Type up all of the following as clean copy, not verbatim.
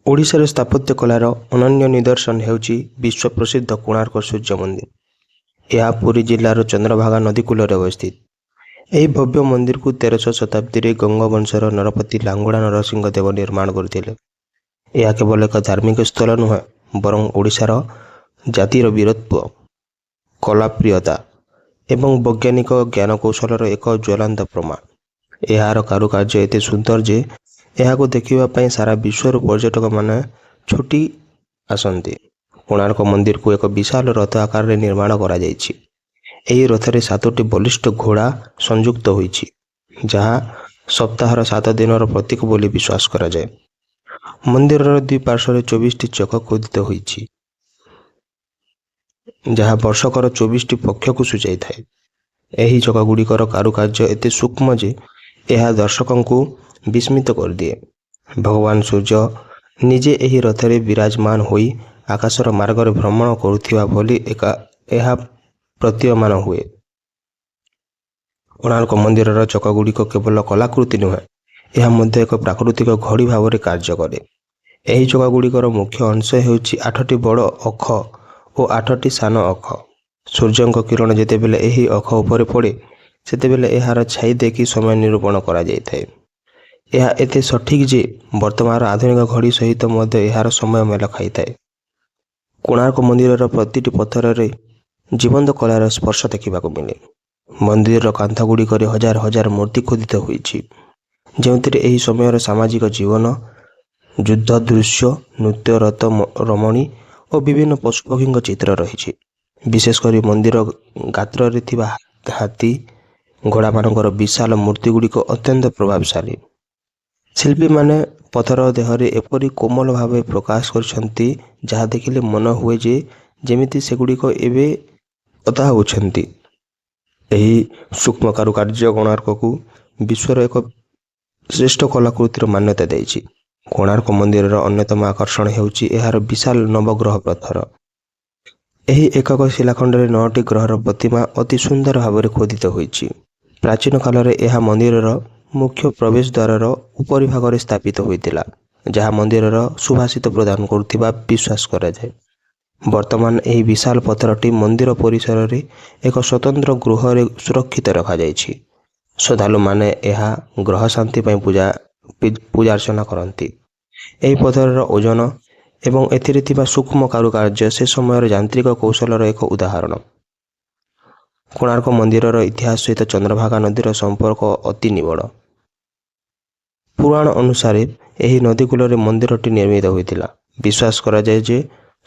ଓଡ଼ିଶାର ସ୍ଥାପତ୍ୟ କଳାର ଅନନ୍ୟ ନିଦର୍ଶନ ହେଉଛି ବିଶ୍ୱ ପ୍ରସିଦ୍ଧ କୋଣାର୍କ ସୂର୍ଯ୍ୟ ମନ୍ଦିର। ଏହା ପୁରୀ ଜିଲ୍ଲାର ଚନ୍ଦ୍ରଭାଗା ନଦୀ କୂଳରେ ଅବସ୍ଥିତ। ଏହି ଭବ୍ୟ ମନ୍ଦିରକୁ 1300 ଶତାବ୍ଦୀରେ ଗଙ୍ଗବଂଶର ନରପତି ଲାଙ୍ଗୁଳା ନରସିଂହ ଦେବ ନିର୍ମାଣ କରିଥିଲେ। ଏହା କେବଳ ଏକ ଧାର୍ମିକ ସ୍ଥଳ ନୁହେଁ, ବରଂ ଓଡ଼ିଶାର ଜାତିର ବୀରତ୍ୱ, କଳାପ୍ରିୟତା ଏବଂ ବୈଜ୍ଞାନିକ ଜ୍ଞାନକୌଶଳର ଏକ ଜ୍ୱଳନ୍ତ ପ୍ରମାଣ। ଏହାର କାରୁକାର୍ଯ୍ୟ ଏତେ ସୁନ୍ଦର ଯେ ଏହାକୁ ଦେଖିବା ପାଇଁ ସାରା ବିଶ୍ୱରୁ ପର୍ଯ୍ୟଟକମାନେ ଛୁଟି ଆସନ୍ତି। କୋଣାର୍କ ମନ୍ଦିରକୁ ଏକ ବିଶାଳ ରଥ ଆକାରରେ ନିର୍ମାଣ କରାଯାଇଛି। ଏହି ରଥରେ 7ଟି ବଳିଷ୍ଠ ଘୋଡ଼ା ସଂଯୁକ୍ତ ହୋଇଛି, ଯାହା ସପ୍ତାହର 7 ଦିନର ପ୍ରତୀକ ବୋଲି ବିଶ୍ୱାସ କରାଯାଏ। ମନ୍ଦିରର ଦୁଇ ପାର୍ଶ୍ୱରେ 24ଟି ଚକ ଖୋଦିତ ହୋଇଛି, ଯାହା ବର୍ଷକର 24ଟି ପକ୍ଷକୁ ସୂଚାଇଥାଏ। ଏହି ଚକଗୁଡ଼ିକର କାରୁକାର୍ଯ୍ୟ ଏତେ ସୂକ୍ଷ୍ମ ଯେ ଏହା ଦର୍ଶକଙ୍କୁ ବିସ୍ମିତ କରିଦିଏ। ଭଗବାନ ସୂର୍ଯ୍ୟ ନିଜେ ଏହି ରଥରେ ବିରାଜମାନ ହୋଇ ଆକାଶର ମାର୍ଗରେ ଭ୍ରମଣ କରୁଥିବା ଭଳି ଏହା ପ୍ରତୀୟମାନ ହୁଏ। କୋଣାର୍କ ମନ୍ଦିରର ଚକଗୁଡ଼ିକ କେବଳ କଳାକୃତି ନୁହେଁ, ଏହା ମଧ୍ୟ ଏକ ପ୍ରାକୃତିକ ଘଡ଼ି ଭାବରେ କାର୍ଯ୍ୟ କରେ। ଏହି ଚକଗୁଡ଼ିକର ମୁଖ୍ୟ ଅଂଶ ହେଉଛି 8ଟି ବଡ଼ ଅଖ ଓ 8ଟି ସାନ ଅଖ। ସୂର୍ଯ୍ୟଙ୍କ କିରଣ ଯେତେବେଳେ ଏହି ଅଖ ଉପରେ ପଡ଼େ, ସେତେବେଳେ ଏହାର ଛାଇ ଦେଖି ସମୟ ନିରୂପଣ କରାଯାଇଥାଏ। ଏହା ଏତେ ସଠିକ୍ ଯେ ବର୍ତ୍ତମାନର ଆଧୁନିକ ଘଡ଼ି ସହିତ ମଧ୍ୟ ଏହାର ସମୟ ମେଳ ଖାଇଥାଏ। କୋଣାର୍କ ମନ୍ଦିରର ପ୍ରତିଟି ପଥରରେ ଜୀବନ୍ତ କଳାର ସ୍ପର୍ଶ ଦେଖିବାକୁ ମିଳେ। ମନ୍ଦିରର କାନ୍ଥଗୁଡ଼ିକରେ ହଜାର ହଜାର ମୂର୍ତ୍ତି ଖୋଦିତ ହୋଇଛି, ଯେଉଁଥିରେ ଏହି ସମୟର ସାମାଜିକ ଜୀବନ, ଯୁଦ୍ଧ ଦୃଶ୍ୟ, ନୃତ୍ୟ, ରଥ ରମଣୀ ଓ ବିଭିନ୍ନ ପଶୁପକ୍ଷୀଙ୍କ ଚିତ୍ର ରହିଛି। ବିଶେଷ କରି ମନ୍ଦିର ଗାତ୍ରରେ ଥିବା ହାତୀ, ଘୋଡ଼ାମାନଙ୍କର ବିଶାଳ ମୂର୍ତ୍ତିଗୁଡ଼ିକ ଅତ୍ୟନ୍ତ ପ୍ରଭାବଶାଳୀ। ଶିଳ୍ପୀମାନେ ପଥର ଦେହରେ ଏପରି କୋମଳ ଭାବେ ପ୍ରକାଶ କରିଛନ୍ତି, ଯାହା ଦେଖିଲେ ମନ ହୁଏ ଯେ ଯେମିତି ସେଗୁଡ଼ିକ ଏବେ କଥା ହେଉଛନ୍ତି। ଏହି ସୂକ୍ଷ୍ମ କାରୁକାର୍ଯ୍ୟ କୋଣାର୍କକୁ ବିଶ୍ୱର ଏକ ଶ୍ରେଷ୍ଠ କଳାକୃତିର ମାନ୍ୟତା ଦେଇଛି। କୋଣାର୍କ ମନ୍ଦିରର ଅନ୍ୟତମ ଆକର୍ଷଣ ହେଉଛି ଏହାର ବିଶାଳ ନବଗ୍ରହ ପଥର। ଏହି ଏକକ ଶିଳାଖଣ୍ଡରେ 9ଟି ଗ୍ରହର ପ୍ରତିମା ଅତି ସୁନ୍ଦର ଭାବରେ ଖୋଦିତ ହୋଇଛି। ପ୍ରାଚୀନ କାଳରେ ଏହା ମନ୍ଦିରର ମୁଖ୍ୟ ପ୍ରବେଶ ଦ୍ୱାରର ଉପରି ଭାଗରେ ସ୍ଥାପିତ ହୋଇଥିଲା, ଯାହା ମନ୍ଦିରର ସୁବାସିତ ପ୍ରଦାନ କରୁଥିବା ବିଶ୍ୱାସ କରାଯାଏ। ବର୍ତ୍ତମାନ ଏହି ବିଶାଳ ପଥରଟି ମନ୍ଦିର ପରିସରରେ ଏକ ସ୍ୱତନ୍ତ୍ର ଗୃହରେ ସୁରକ୍ଷିତ ରଖାଯାଇଛି। ଶ୍ରଦ୍ଧାଳୁମାନେ ଏହା ଗ୍ରହ ଶାନ୍ତି ପାଇଁ ପୂଜାର୍ଚ୍ଚନା କରନ୍ତି। ଏହି ପଥରର ଓଜନ ଏବଂ ଏଥିରେ ଥିବା ସୂକ୍ଷ୍ମ କାରୁକାର୍ଯ୍ୟ ସେ ସମୟର ଯାନ୍ତ୍ରିକ କୌଶଳର ଏକ ଉଦାହରଣ। କୋଣାର୍କ ମନ୍ଦିରର ଇତିହାସ ସହିତ ଚନ୍ଦ୍ରଭାଗା ନଦୀର ସମ୍ପର୍କ ଅତି ନିବିଡ଼। ପୁରାଣ ଅନୁସାରେ ଏହି ନଦୀ କୂଳରେ ମନ୍ଦିରଟି ନିର୍ମିତ ହୋଇଥିଲା। ବିଶ୍ୱାସ କରାଯାଏ ଯେ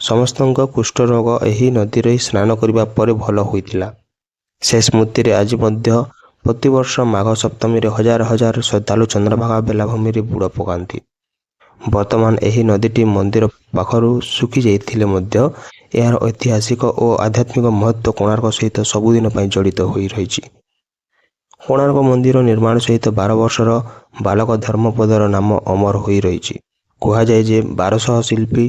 ସମସ୍ତଙ୍କ କୁଷ୍ଠରୋଗ ଏହି ନଦୀରେ ସ୍ନାନ କରିବା ପରେ ଭଲ ହୋଇଥିଲା। ସେ ସ୍ମୃତିରେ ଆଜି ମଧ୍ୟ ପ୍ରତିବର୍ଷ ମାଘ ସପ୍ତମୀରେ ହଜାର ହଜାର ଶ୍ରଦ୍ଧାଳୁ ଚନ୍ଦ୍ରଭାଗା ବେଳାଭୂମିରେ ବୁଡ଼ ପକାନ୍ତି। ବର୍ତ୍ତମାନ ଏହି ନଦୀଟି ମନ୍ଦିର ପାଖରୁ ଶୁଖିଯାଇଥିଲେ ମଧ୍ୟ ଏହାର ଐତିହାସିକ ଓ ଆଧ୍ୟାତ୍ମିକ ମହତ୍ତ୍ୱ କୋଣାର୍କ ସହିତ ସବୁଦିନ ପାଇଁ ଜଡ଼ିତ ହୋଇ ରହିଛି। କୋଣାର୍କ ମନ୍ଦିର ନିର୍ମାଣ ସହିତ 12 ବର୍ଷର ବାଳକ ଧର୍ମପଦର ନାମ ଅମର ହୋଇ ରହିଛି। କୁହାଯାଏ ଯେ 1200 ଶିଳ୍ପୀ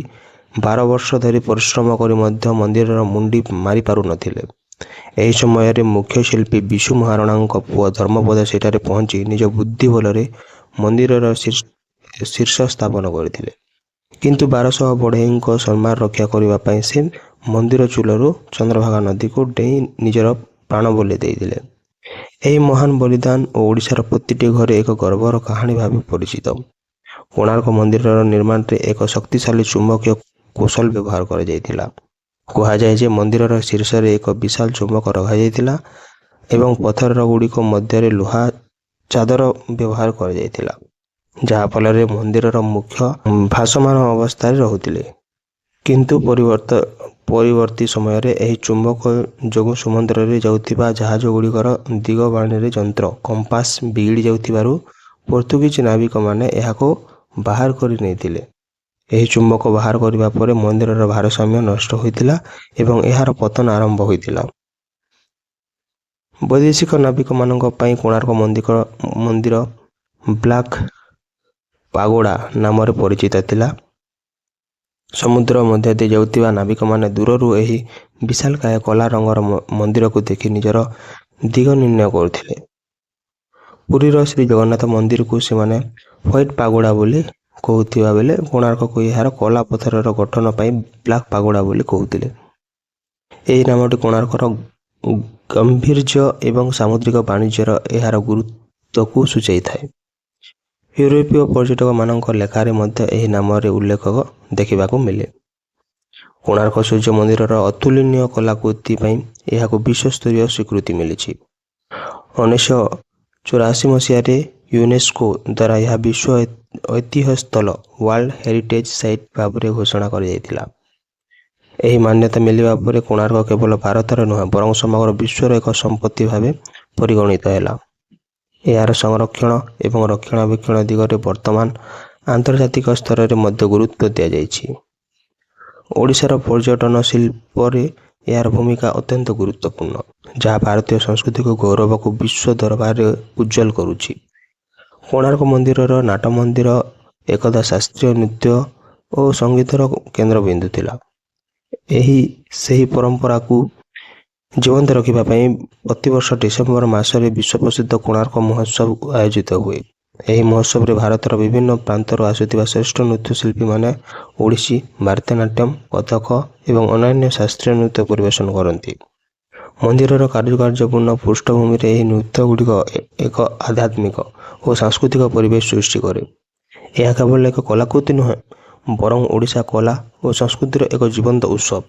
12 ବର୍ଷ ଧରି ପରିଶ୍ରମ କରି ମଧ୍ୟ ମନ୍ଦିରର ମୁଣ୍ଡି ମାରିପାରୁନଥିଲେ। ଏହି ସମୟରେ ମୁଖ୍ୟ ଶିଳ୍ପୀ ବିଶୁ ମହାରଣାଙ୍କ ପୁଅ ଧର୍ମପଦ ସେଠାରେ ପହଞ୍ଚି ନିଜ ବୁଦ୍ଧି ବଳରେ ମନ୍ଦିରର ଶୀର୍ଷ ସ୍ଥାପନ କରିଥିଲେ। କିନ୍ତୁ 1200 ବଢ଼େଇଙ୍କ ସମ୍ମାନ ରକ୍ଷା କରିବା ପାଇଁ ସେ ମନ୍ଦିର ଚୂଲରୁ ଚନ୍ଦ୍ରଭାଗା ନଦୀକୁ ଡେଇଁ ନିଜର ପ୍ରାଣ ବଳି ଦେଇଥିଲେ। ଏହି ମହାନ ବଳିଦାନ ଓଡ଼ିଶାର ପ୍ରତିଟି ଘରେ ଏକ ଗର୍ବର କାହାଣୀ ଭାବେ ପରିଚିତ। କୋଣାର୍କ ମନ୍ଦିରର ନିର୍ମାଣରେ ଏକ ଶକ୍ତିଶାଳୀ ଚୁମ୍ବକୀୟ କୌଶଳ ବ୍ୟବହାର କରାଯାଇଥିଲା। କୁହାଯାଏ ଯେ ମନ୍ଦିରର ଶୀର୍ଷରେ ଏକ ବିଶାଳ ଚୁମ୍ବକ ରଖାଯାଇଥିଲା ଏବଂ ପଥର ଗୁଡ଼ିକ ମଧ୍ୟରେ ଲୁହା ଚାଦର ବ୍ୟବହାର କରାଯାଇଥିଲା, ଯାହାଫଳରେ ମନ୍ଦିରର ମୁଖ୍ୟ ଭାସମାନ ଅବସ୍ଥାରେ ରହୁଥିଲେ। କିନ୍ତୁ ପରବର୍ତ୍ତୀ ସମୟରେ ଏହି ଚୁମ୍ବକ ଯୋଗୁଁ ସମୁଦ୍ରରେ ଯାଉଥିବା ଜାହାଜଗୁଡ଼ିକର ଦିଗବାଣୀରେ ଯନ୍ତ୍ର କମ୍ପାସ ବିଗିଡ଼ି ଯାଉଥିବାରୁ ପର୍ତ୍ତୁଗୀଜ ନାବିକମାନେ ଏହାକୁ ବାହାର କରି ନେଇଥିଲେ। ଏହି ଚୁମ୍ବକ ବାହାର କରିବା ପରେ ମନ୍ଦିରର ଭାରସାମ୍ୟ ନଷ୍ଟ ହୋଇଥିଲା ଏବଂ ଏହାର ପତନ ଆରମ୍ଭ ହୋଇଥିଲା। ବୈଦେଶିକ ନାବିକମାନଙ୍କ ପାଇଁ କୋଣାର୍କ ମନ୍ଦିର ବ୍ଲାକ୍ ପାଗୋଡ଼ା ନାମରେ ପରିଚିତ ଥିଲା। ସମୁଦ୍ର ମଧ୍ୟ ଦେଇ ଯାଉଥିବା ନାବିକମାନେ ଦୂରରୁ ଏହି ବିଶାଳକାୟ କଳା ରଙ୍ଗର ମନ୍ଦିରକୁ ଦେଖି ନିଜର ଦିଗ ନିର୍ଣ୍ଣୟ କରୁଥିଲେ। ପୁରୀର ଶ୍ରୀ ଜଗନ୍ନାଥ ମନ୍ଦିରକୁ ସେମାନେ ହ୍ୱାଇଟ୍ ପାଗୋଡ଼ା ବୋଲି କହୁଥିବା ବେଳେ କୋଣାର୍କକୁ ଏହାର କଳା ପଥରର ଗଠନ ପାଇଁ ବ୍ଲାକ୍ ପାଗୋଡ଼ା ବୋଲି କହୁଥିଲେ। ଏହି ନାମଟି କୋଣାର୍କର ଗମ୍ଭୀର୍ଯ୍ୟ ଏବଂ ସାମୁଦ୍ରିକ ବାଣିଜ୍ୟର ଏହାର ଗୁରୁତ୍ୱକୁ ସୂଚାଇଥାଏ। ୟୁରୋପୀୟ ପର୍ଯ୍ୟଟକମାନଙ୍କ ଲେଖାରେ ମଧ୍ୟ ଏହି ନାମରେ ଉଲ୍ଲେଖ ଦେଖିବାକୁ ମିଳେ। କୋଣାର୍କ ସୂର୍ଯ୍ୟ ମନ୍ଦିରର ଅତୁଳନୀୟ କଳାକୃତି ପାଇଁ ଏହାକୁ ବିଶ୍ୱସ୍ତରୀୟ ସ୍ୱୀକୃତି ମିଳିଛି। 1984 ମସିହାରେ ୟୁନେସ୍କୋ ଦ୍ୱାରା ଏହା ବିଶ୍ୱ ଐତିହ୍ୟ ସ୍ଥଳ ୱାର୍ଲଡ ହେରିଟେଜ୍ ସାଇଟ୍ ଭାବରେ ଘୋଷଣା କରାଯାଇଥିଲା। ଏହି ମାନ୍ୟତା ମିଳିବା ପରେ କୋଣାର୍କ କେବଳ ଭାରତର ନୁହେଁ ବରଂ ସମଗ୍ର ବିଶ୍ୱର ଏକ ସମ୍ପତ୍ତି ଭାବେ ପରିଗଣିତ ହେଲା। ଏହାର ସଂରକ୍ଷଣ ଏବଂ ରକ୍ଷଣାବେକ୍ଷଣ ଦିଗରେ ବର୍ତ୍ତମାନ ଆନ୍ତର୍ଜାତିକ ସ୍ତରରେ ମଧ୍ୟ ଗୁରୁତ୍ୱ ଦିଆଯାଇଛି। ଓଡ଼ିଶାର ପର୍ଯ୍ୟଟନ ଶିଳ୍ପରେ ଏହାର ଭୂମିକା ଅତ୍ୟନ୍ତ ଗୁରୁତ୍ୱପୂର୍ଣ୍ଣ, ଯାହା ଭାରତୀୟ ସଂସ୍କୃତିକୁ ଗୌରବକୁ ବିଶ୍ୱ ଦରବାରରେ ଉଜ୍ଜ୍ୱଳ କରୁଛି। କୋଣାର୍କ ମନ୍ଦିରର ନାଟ ମନ୍ଦିର ଏକଦା ଶାସ୍ତ୍ରୀୟ ନୃତ୍ୟ ଓ ସଙ୍ଗୀତର କେନ୍ଦ୍ରବିନ୍ଦୁ ଥିଲା। ସେହି ପରମ୍ପରାକୁ ଜୀବନ୍ତ ରଖିବା ପାଇଁ ପ୍ରତିବର୍ଷ ଡିସେମ୍ବର ମାସରେ ବିଶ୍ୱପ୍ରସିଦ୍ଧ କୋଣାର୍କ ମହୋତ୍ସବ ଆୟୋଜିତ ହୁଏ। ଏହି ମହୋତ୍ସବରେ ଭାରତର ବିଭିନ୍ନ ପ୍ରାନ୍ତରୁ ଆସୁଥିବା ଶ୍ରେଷ୍ଠ ନୃତ୍ୟଶିଳ୍ପୀମାନେ ଓଡ଼ିଶୀ, ଭାରତନାଟ୍ୟମ୍, କଥକ ଏବଂ ଅନ୍ୟାନ୍ୟ ଶାସ୍ତ୍ରୀୟ ନୃତ୍ୟ ପରିବେଷଣ କରନ୍ତି। ମନ୍ଦିରର କାରୁକାର୍ଯ୍ୟପୂର୍ଣ୍ଣ ପୃଷ୍ଠଭୂମିରେ ଏହି ନୃତ୍ୟଗୁଡ଼ିକ ଏକ ଆଧ୍ୟାତ୍ମିକ ଓ ସାଂସ୍କୃତିକ ପରିବେଶ ସୃଷ୍ଟି କରେ। ଏହା କେବଳ ଏକ କଳାକୃତି ନୁହେଁ ବରଂ ଓଡ଼ିଶା କଳା ଓ ସଂସ୍କୃତିର ଏକ ଜୀବନ୍ତ ଉତ୍ସବ।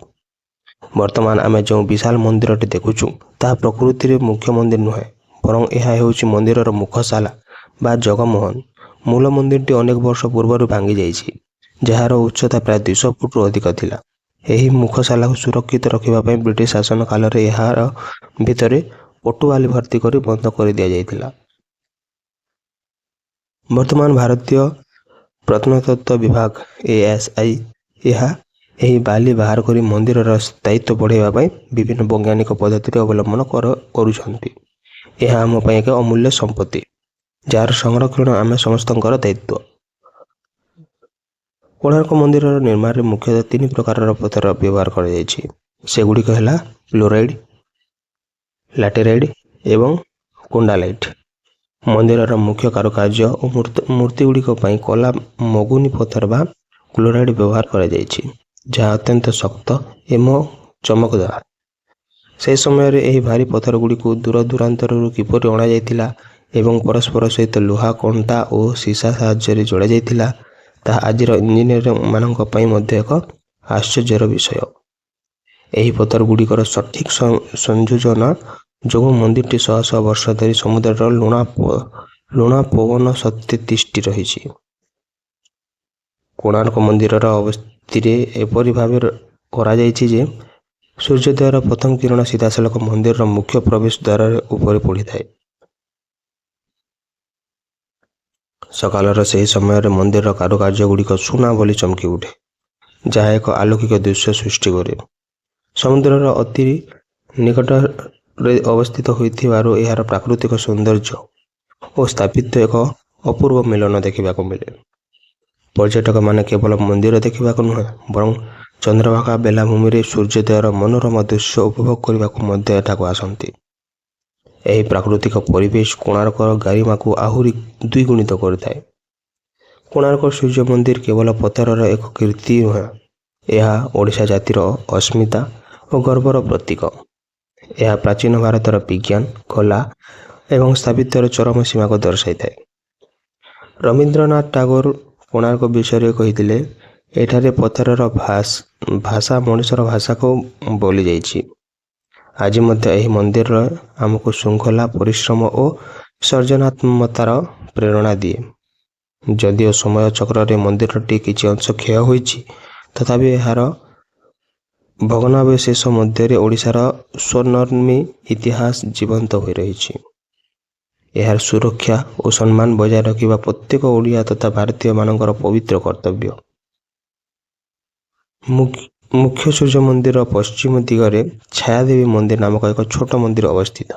ବର୍ତ୍ତମାନ ଆମେ ଯେଉଁ ବିଶାଳ ମନ୍ଦିରଟି ଦେଖୁଛୁ ତାହା ପ୍ରକୃତିରେ ମୁଖ୍ୟ ମନ୍ଦିର ନୁହେଁ ବରଂ ଏହା ହେଉଛି ମନ୍ଦିରର ମୁଖଶାଳା ବା ଜଗମୋହନ। ମୂଳ ମନ୍ଦିରଟି ଅନେକ ବର୍ଷ ପୂର୍ବରୁ ଭାଙ୍ଗି ଯାଇଛି, ଯାହାର ଉଚ୍ଚତା ପ୍ରାୟ 200 ଫୁଟରୁ ଅଧିକ ଥିଲା। ଏହି ମୁଖଶାଳାକୁ ସୁରକ୍ଷିତ ରଖିବା ପାଇଁ ବ୍ରିଟିଶ ଶାସନ କାଳରେ ଏହାର ଭିତରେ ପଟୁଆଲି ଭର୍ତ୍ତି କରି ବନ୍ଦ କରିଦିଆଯାଇଥିଲା। ବର୍ତ୍ତମାନ ଭାରତୀୟ ପ୍ରତ୍ନତତ୍ତ୍ୱ ବିଭାଗ ASI ଏହି ବାଲି ବାହାର କରି ମନ୍ଦିରର ସ୍ଥାୟିତ୍ୱ ବଢ଼ାଇବା ପାଇଁ ବିଭିନ୍ନ ବୈଜ୍ଞାନିକ ପଦ୍ଧତିରେ ଅବଲମ୍ବନ କରୁଛନ୍ତି। ଏହା ଆମ ପାଇଁ ଏକ ଅମୂଲ୍ୟ ସମ୍ପତ୍ତି, ଯାହାର ସଂରକ୍ଷଣ ଆମେ ସମସ୍ତଙ୍କର ଦାୟିତ୍ୱ। କୋଣାର୍କ ମନ୍ଦିରର ନିର୍ମାଣରେ ମୁଖ୍ୟତଃ 3 ପ୍ରକାରର ପଥର ବ୍ୟବହାର କରାଯାଇଛି। ସେଗୁଡ଼ିକ ହେଲା ଫ୍ଲୋରାଇଡ୍, ଲାଟେରାଇଟ୍ ଏବଂ କୋଣ୍ଡାଲାଇଟ୍। ମନ୍ଦିରର ମୁଖ୍ୟ କାରୁକାର୍ଯ୍ୟ ଓ ମୂର୍ତ୍ତିଗୁଡ଼ିକ ପାଇଁ କଳା ମଗୁନି ପଥର ବା କ୍ଲୋରାଇଡ୍ ବ୍ୟବହାର କରାଯାଇଛି, ଯାହା ଅତ୍ୟନ୍ତ ଶକ୍ତ ଏବଂ ଚମକଦାର। ସେହି ସମୟରେ ଏହି ଭାରୀ ପଥରଗୁଡ଼ିକୁ ଦୂରଦୂରାନ୍ତରରୁ କିପରି ଅଣାଯାଇଥିଲା ଏବଂ ପରସ୍ପର ସହିତ ଲୁହା, କଣ୍ଟା ଓ ସୀସା ସାହାଯ୍ୟରେ ଯୋଡ଼ାଯାଇଥିଲା, ତାହା ଆଜିର ଇଞ୍ଜିନିୟରମାନଙ୍କ ପାଇଁ ମଧ୍ୟ ଏକ ଆଶ୍ଚର୍ଯ୍ୟର ବିଷୟ। ଏହି ପଥରଗୁଡ଼ିକର ସଠିକ୍ ସଂଯୋଜନା ଯୋଗୁଁ ମନ୍ଦିରଟି ଶହ ଶହ ବର୍ଷ ଧରି ସମୁଦ୍ରର ଲୁଣା ପବନ ସତ୍ତ୍ୱେ ତିଷ୍ଠି ରହିଛି। କୋଣାର୍କ ମନ୍ଦିରର ଅବସ୍ଥିରେ ଏପରି ଭାବେ କରାଯାଇଛି ଯେ ସୂର୍ଯ୍ୟୋଦୟର ପ୍ରଥମ କିରଣ ସିଧାସଳଖ ମନ୍ଦିରର ମୁଖ୍ୟ ପ୍ରବେଶ ଦ୍ୱାର ଉପରେ ପଡ଼ିଥାଏ। ସକାଳର ସେହି ସମୟରେ ମନ୍ଦିରର କାରୁକାର୍ଯ୍ୟଗୁଡ଼ିକ ସୁନା ଭଳି ଚମକି ଉଠେ, ଯାହା ଏକ ଆଲୌକିକ ଦୃଶ୍ୟ ସୃଷ୍ଟି କରେ। ସମୁଦ୍ରର ଅତି ନିକଟରେ ଅବସ୍ଥିତ ହୋଇଥିବାରୁ ଏହାର ପ୍ରାକୃତିକ ସୌନ୍ଦର୍ଯ୍ୟ ଓ ସ୍ଥାପତ୍ୟ ଏକ ଅପୂର୍ବ ମିଳନ ଦେଖିବାକୁ ମିଳେ। ପର୍ଯ୍ୟଟକମାନେ କେବଳ ମନ୍ଦିର ଦେଖିବାକୁ ନୁହେଁ ବରଂ ଚନ୍ଦ୍ରଭାଗା ବେଳାଭୂମିରେ ସୂର୍ଯ୍ୟୋଦୟର ମନୋରମ ଦୃଶ୍ୟ ଉପଭୋଗ କରିବାକୁ ମଧ୍ୟ ଏଠାକୁ ଆସନ୍ତି। ଏହି ପ୍ରାକୃତିକ ପରିବେଶ କୋଣାର୍କର ଗାରିମାକୁ ଆହୁରି ଦ୍ୱିଗୁଣିତ କରିଥାଏ। କୋଣାର୍କ ସୂର୍ଯ୍ୟ ମନ୍ଦିର କେବଳ ପଥରର ଏକ କୀର୍ତ୍ତି ନୁହେଁ, ଏହା ଓଡ଼ିଶା ଜାତିର ଅସ୍ମିତା ଓ ଗର୍ବର ପ୍ରତୀକ। ଏହା ପ୍ରାଚୀନ ଭାରତର ବିଜ୍ଞାନ, କଳା ଏବଂ ସ୍ଥାପତ୍ୟର ଚରମ ସୀମାକୁ ଦର୍ଶାଇଥାଏ। ରବୀନ୍ଦ୍ରନାଥ ଟାଗୋର କୋଣାର୍କ ବିଷୟରେ କହିଥିଲେ, ଏଠାରେ ପଥରର ଭାଷା ମଣିଷର ଭାଷାକୁ ବୋଲି ଯାଇଛି। ଆଜି ମଧ୍ୟ ଏହି ମନ୍ଦିର ଆମକୁ ଶୃଙ୍ଖଳା, ପରିଶ୍ରମ ଓ ସର୍ଜନାତ୍ମକତାର ପ୍ରେରଣା ଦିଏ। ଯଦିଓ ସମୟ ଚକ୍ରରେ ମନ୍ଦିରଟି କିଛି ଅଂଶ କ୍ଷୟ ହୋଇଛି, ତଥାପି ଏହାର ଭଗ୍ନାବଶେଷ ମଧ୍ୟରେ ଓଡ଼ିଶାର ସ୍ୱର୍ଣ୍ଣମୟୀ ଇତିହାସ ଜୀବନ୍ତ ହୋଇ ରହିଛି। ଏହାର ସୁରକ୍ଷା ଓ ସମ୍ମାନ ବଜାୟ ରଖିବା ପ୍ରତ୍ୟେକ ଓଡ଼ିଆ ତଥା ଭାରତୀୟମାନଙ୍କର ପବିତ୍ର କର୍ତ୍ତବ୍ୟ। ମୁଖ୍ୟ ସୂର୍ଯ୍ୟ ମନ୍ଦିରର ପଶ୍ଚିମ ଦିଗରେ ଛାୟାଦେବୀ ମନ୍ଦିର ନାମକ ଏକ ଛୋଟ ମନ୍ଦିର ଅବସ୍ଥିତ।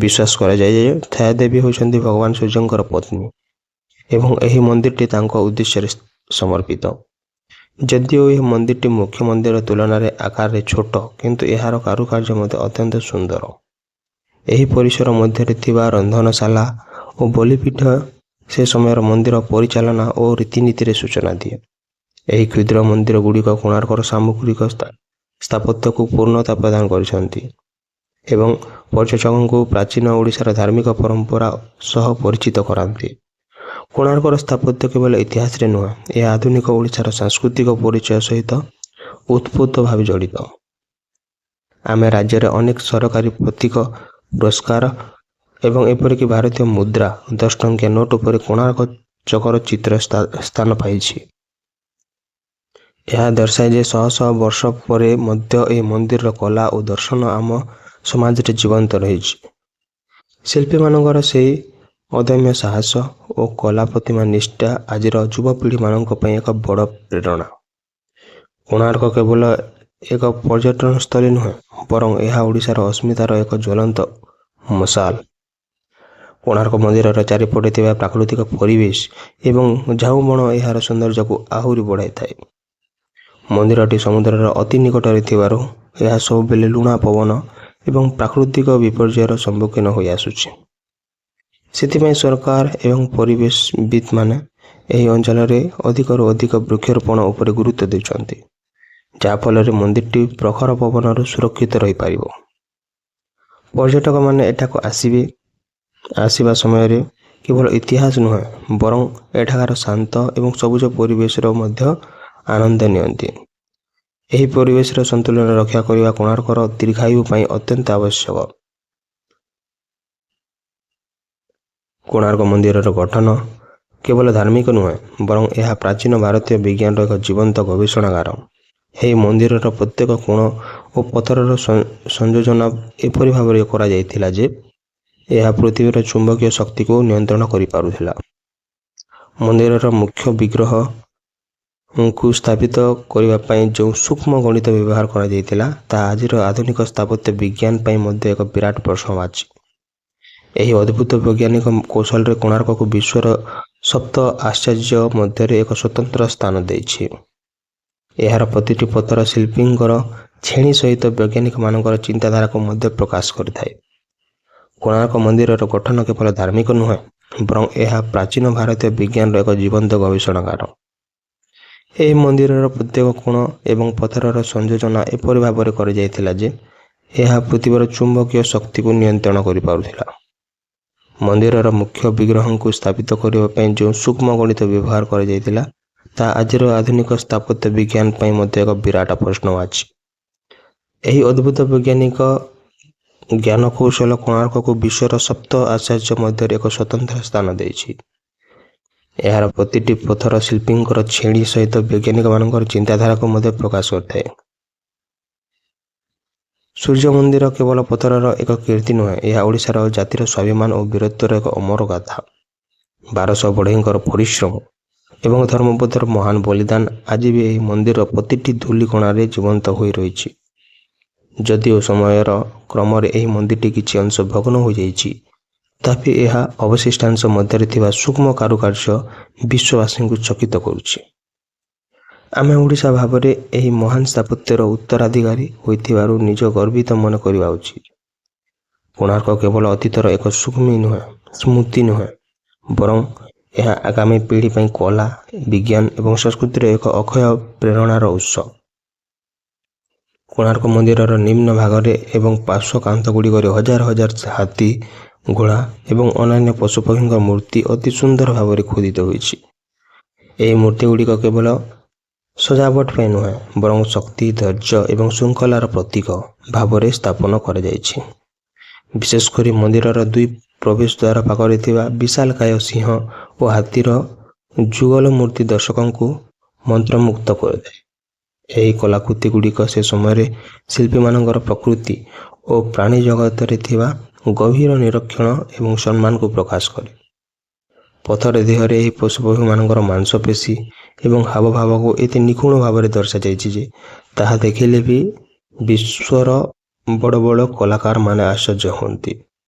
ବିଶ୍ୱାସ କରାଯାଏ ଯେ ଛାୟାଦେବୀ ହେଉଛନ୍ତି ଭଗବାନ ସୂର୍ଯ୍ୟଙ୍କର ପତ୍ନୀ ଏବଂ ଏହି ମନ୍ଦିରଟି ତାଙ୍କ ଉଦ୍ଦେଶ୍ୟରେ ସମର୍ପିତ। ଯଦିଓ ଏହି ମନ୍ଦିରଟି ମୁଖ୍ୟ ମନ୍ଦିର ତୁଳନାରେ ଆକାରରେ ଛୋଟ, କିନ୍ତୁ ଏହାର କାରୁକାର୍ଯ୍ୟ ମଧ୍ୟ ଅତ୍ୟନ୍ତ ସୁନ୍ଦର। ଏହି ପରିସର ମଧ୍ୟରେ ଥିବା ରନ୍ଧନଶାଳା ଓ ବଳିପୀଠ ସେ ସମୟର ମନ୍ଦିର ପରିଚାଳନା ଓ ରୀତିନୀତିରେ ସୂଚନା ଦିଏ। ଏହି କ୍ଷୁଦ୍ର ମନ୍ଦିର ଗୁଡ଼ିକ କୋଣାର୍କର ସାମଗ୍ରିକ ସ୍ଥାପତ୍ୟକୁ ପୂର୍ଣ୍ଣତା ପ୍ରଦାନ କରିଛନ୍ତି ଏବଂ ପର୍ଯ୍ୟଟକଙ୍କୁ ପ୍ରାଚୀନ ଓଡ଼ିଶାର ଧାର୍ମିକ ପରମ୍ପରା ସହ ପରିଚିତ କରାନ୍ତି। କୋଣାର୍କର ସ୍ଥାପତ୍ୟ କେବଳ ଇତିହାସରେ ନୁହେଁ, ଏହା ଆଧୁନିକ ଓଡ଼ିଶାର ସାଂସ୍କୃତିକ ପରିଚୟ ସହିତ ଉତ୍ପୃତ ଭାବେ ଜଡ଼ିତ। ଆମେ ରାଜ୍ୟରେ ଅନେକ ସରକାରୀ ପ୍ରତୀକ, ପୁରସ୍କାର ଏବଂ ଏପରିକି ଭାରତୀୟ ମୁଦ୍ରା, 10 ଟଙ୍କିଆ ନୋଟ୍ ଉପରେ କୋଣାର୍କ ଚକର ଚିତ୍ର ସ୍ଥାନ ପାଇଛି। ଏହା ଦର୍ଶାଏ ଯେ ଶହ ଶହ ବର୍ଷ ପରେ ମଧ୍ୟ ଏହି ମନ୍ଦିରର କଲା ଓ ଦର୍ଶନ ଆମ ସମାଜରେ ଜୀବନ୍ତ ରହିଛି। ଶିଳ୍ପୀମାନଙ୍କର ସେହି ଅଦମ୍ୟ ସାହସ ଓ କଲା ପ୍ରତିମା ନିଷ୍ଠା ଆଜିର ଯୁବପିଢ଼ିମାନଙ୍କ ପାଇଁ ଏକ ବଡ଼ ପ୍ରେରଣା। କୋଣାର୍କ କେବଳ ଏକ ପର୍ଯ୍ୟଟନସ୍ଥଳୀ ନୁହେଁ, ବରଂ ଏହା ଓଡ଼ିଶାର ଅସ୍ମିତାର ଏକ ଜ୍ୱଳନ୍ତ ମଶାଲ। କୋଣାର୍କ ମନ୍ଦିରର ଚାରିପଟେ ଥିବା ପ୍ରାକୃତିକ ପରିବେଶ ଏବଂ ଝାଉଁବଣ ଏହାର ସୌନ୍ଦର୍ଯ୍ୟକୁ ଆହୁରି ବଢ଼ାଇଥାଏ। ମନ୍ଦିରଟି ସମୁଦ୍ରର ଅତି ନିକଟରେ ଥିବାରୁ ଏହା ସବୁବେଳେ ଲୁଣା ପବନ ଏବଂ ପ୍ରାକୃତିକ ବିପର୍ଯ୍ୟୟର ସମ୍ମୁଖୀନ ହୋଇ ଆସୁଛି। ସେଥିପାଇଁ ସରକାର ଏବଂ ପରିବେଶବିତ୍ମାନେ ଏହି ଅଞ୍ଚଳରେ ଅଧିକରୁ ଅଧିକ ବୃକ୍ଷରୋପଣ ଉପରେ ଗୁରୁତ୍ୱ ଦେଉଛନ୍ତି, ଯାହାଫଳରେ ମନ୍ଦିରଟି ପ୍ରଖର ପବନରୁ ସୁରକ୍ଷିତ ରହିପାରିବ। ପର୍ଯ୍ୟଟକମାନେ ଏଠାକୁ ଆସିବା ସମୟରେ କେବଳ ଇତିହାସ ନୁହେଁ, ବରଂ ଏଠାକାର ଶାନ୍ତ ଏବଂ ସବୁଜ ପରିବେଶର ମଧ୍ୟ ଆନନ୍ଦ ନିଅନ୍ତି। ଏହି ପରିବେଶର ସନ୍ତୁଳନ ରକ୍ଷା କରିବା କୋଣାର୍କର ଦୀର୍ଘାୟୁ ପାଇଁ ଅତ୍ୟନ୍ତ ଆବଶ୍ୟକ। କୋଣାର୍କ ମନ୍ଦିରର ଗଠନ କେବଳ ଧାର୍ମିକ ନୁହେଁ, ବରଂ ଏହା ପ୍ରାଚୀନ ଭାରତୀୟ ବିଜ୍ଞାନର ଏକ ଜୀବନ୍ତ ଗବେଷଣାଗାର। ଏହି ମନ୍ଦିରର ପ୍ରତ୍ୟେକ କୋଣ ଓ ପଥରର ସଂଯୋଜନା ଏପରି ଭାବରେ କରାଯାଇଥିଲା ଯେ ଏହା ପୃଥିବୀର ଚୁମ୍ବକୀୟ ଶକ୍ତିକୁ ନିୟନ୍ତ୍ରଣ କରିପାରୁଥିଲା। ମନ୍ଦିରର ମୁଖ୍ୟ ବିଗ୍ରହଙ୍କୁ ସ୍ଥାପିତ କରିବା ପାଇଁ ଯେଉଁ ସୂକ୍ଷ୍ମ ଗଣିତ ବ୍ୟବହାର କରାଯାଇଥିଲା, ତାହା ଆଜିର ଆଧୁନିକ ସ୍ଥାପତ୍ୟ ବିଜ୍ଞାନ ପାଇଁ ମଧ୍ୟ ଏକ ବିରାଟ ପ୍ରଶ୍ନବାଚୀ। ଏହି ଅଦ୍ଭୁତ ବୈଜ୍ଞାନିକ କୌଶଳରେ କୋଣାର୍କକୁ ବିଶ୍ୱର ସପ୍ତ ଆଶ୍ଚର୍ଯ୍ୟ ମଧ୍ୟରେ ଏକ ସ୍ୱତନ୍ତ୍ର ସ୍ଥାନ ଦେଇଛି। ଏହାର ପ୍ରତିଟି ପଥର ଶିଳ୍ପୀଙ୍କର ଛେଣି ସହିତ ବୈଜ୍ଞାନିକମାନଙ୍କର ଚିନ୍ତାଧାରାକୁ ମଧ୍ୟ ପ୍ରକାଶ କରିଥାଏ। କୋଣାର୍କ ମନ୍ଦିରର ଗଠନ କେବଳ ଧାର୍ମିକ ନୁହେଁ, ବରଂ ଏହା ପ୍ରାଚୀନ ଭାରତୀୟ ବିଜ୍ଞାନର ଏକ ଜୀବନ୍ତ ଗବେଷଣାଗାର। ଏହି ମନ୍ଦିରର ପ୍ରତ୍ୟେକ କୋଣ ଏବଂ ପଥରର ସଂଯୋଜନା ଏପରି ଭାବରେ କରାଯାଇଥିଲା ଯେ ଏହା ପୃଥିବୀର ଚୁମ୍ବକୀୟ ଶକ୍ତିକୁ ନିୟନ୍ତ୍ରଣ କରିପାରୁଥିଲା। ମନ୍ଦିରର ମୁଖ୍ୟ ବିଗ୍ରହଙ୍କୁ ସ୍ଥାପିତ କରିବା ପାଇଁ ଯେଉଁ ସୂକ୍ଷ୍ମ ଗଣିତ ବ୍ୟବହାର କରାଯାଇଥିଲା, ତାହା ଆଜିର ଆଧୁନିକ ସ୍ଥାପତ୍ୟ ବିଜ୍ଞାନ ପାଇଁ ମଧ୍ୟ ଏକ ବିରାଟ ପ୍ରଶ୍ନବାଚୀ। ଏହି ଅଦ୍ଭୁତ ବୈଜ୍ଞାନିକ ଜ୍ଞାନକୌଶଳ କୋଣାର୍କକୁ ବିଶ୍ୱର ସପ୍ତ ଆଶ୍ଚର୍ଯ୍ୟ ମଧ୍ୟରେ ଏକ ସ୍ୱତନ୍ତ୍ର ସ୍ଥାନ ଦେଇଛି। ଏହାର ପ୍ରତିଟି ପଥର ଶିଳ୍ପୀଙ୍କର ଛେଣି ସହିତ ବୈଜ୍ଞାନିକମାନଙ୍କର ଚିନ୍ତାଧାରାକୁ ମଧ୍ୟ ପ୍ରକାଶ କରିଥାଏ। ସୂର୍ଯ୍ୟ ମନ୍ଦିର କେବଳ ପଥରର ଏକ କୀର୍ତ୍ତି ନୁହେଁ, ଏହା ଓଡ଼ିଶାର ଜାତିର ସ୍ୱାଭିମାନ ଓ ବୀରତ୍ୱର ଏକ ଅମର ଗାଥା। 1200 ବଢ଼େଇଙ୍କର ପରିଶ୍ରମ ଏବଂ ଧର୍ମପଦର ମହାନ ବଳିଦାନ ଆଜି ବି ଏହି ମନ୍ଦିରର ପ୍ରତିଟି ଧୂଳିକଣାରେ ଜୀବନ୍ତ ହୋଇ ରହିଛି। ଯଦିଓ ସମୟର କ୍ରମରେ ଏହି ମନ୍ଦିରଟି କିଛି ଅଂଶ ଭଗ୍ନ ହୋଇଯାଇଛି, ତଥାପି ଏହା ଅବଶିଷ୍ଟାଂଶ ମଧ୍ୟରେ ଥିବା ସୂକ୍ଷ୍ମ କାରୁକାର୍ଯ୍ୟ ବିଶ୍ୱବାସୀଙ୍କୁ ଚକିତ କରୁଛି। ଆମେ ଓଡ଼ିଶା ଭାବରେ ଏହି ମହାନ ସ୍ଥାପତ୍ୟର ଉତ୍ତରାଧିକାରୀ ହୋଇଥିବାରୁ ନିଜ ଗର୍ବିତ ମନେ କରିବା ଉଚିତ। କୋଣାର୍କ କେବଳ ଅତୀତର ଏକ ସ୍ମୃତି ନୁହେଁ, ବରଂ ଏହା ଆଗାମୀ ପିଢ଼ି ପାଇଁ କଲା, ବିଜ୍ଞାନ ଏବଂ ସଂସ୍କୃତିର ଏକ ଅକ୍ଷୟ ପ୍ରେରଣାର ଉତ୍ସ। କୋଣାର୍କ ମନ୍ଦିରର ନିମ୍ନ ଭାଗରେ ଏବଂ ପାର୍ଶ୍ୱ କାନ୍ଥଗୁଡ଼ିକରେ ହଜାର ହଜାର ହାତୀ, ଘୋଡ଼ା ଏବଂ ଅନ୍ୟାନ୍ୟ ପଶୁପକ୍ଷୀଙ୍କ ମୂର୍ତ୍ତି ଅତି ସୁନ୍ଦର ଭାବରେ ଖୋଦିତ ହୋଇଛି। ଏହି ମୂର୍ତ୍ତିଗୁଡ଼ିକ କେବଳ ସଜାବଟ ପାଇଁ ନୁହେଁ, ବରଂ ଶକ୍ତି, ଧୈର୍ଯ୍ୟ ଏବଂ ଶୃଙ୍ଖଳାର ପ୍ରତୀକ ଭାବରେ ସ୍ଥାପନ କରାଯାଇଛି। ବିଶେଷ କରି ମନ୍ଦିରର 2 ପ୍ରବେଶ ଦ୍ୱାର ପାଖରେ ଥିବା ବିଶାଳକାୟ ସିଂହ ଓ ହାତୀର ଯୁଗଳ ମୂର୍ତ୍ତି ଦର୍ଶକଙ୍କୁ ମନ୍ତ୍ରମୁଗ୍ଧ କରିଥାଏ। ଏହି କଳାକୃତିଗୁଡ଼ିକ ସେ ସମୟରେ ଶିଳ୍ପୀମାନଙ୍କର ପ୍ରକୃତି ଓ ପ୍ରାଣୀ ଜଗତରେ ଥିବା ଗଭୀର ନିରୀକ୍ଷଣ ଏବଂ ସମ୍ମାନକୁ ପ୍ରକାଶ କରେ। ପଥର ଦେହରେ ଏହି ପଶୁପକ୍ଷୀମାନଙ୍କର ମାଂସପେଶୀ ଏବଂ ହାବଭାବକୁ ଏତେ ନିଖୁଣ ଭାବରେ ଦର୍ଶାଯାଇଛି ଯେ ତାହା ଦେଖିଲେ ବି ବିଶ୍ୱର ବଡ଼ ବଡ଼ କଳାକାରମାନେ ଆଶ୍ଚର୍ଯ୍ୟ ହୁଅନ୍ତି।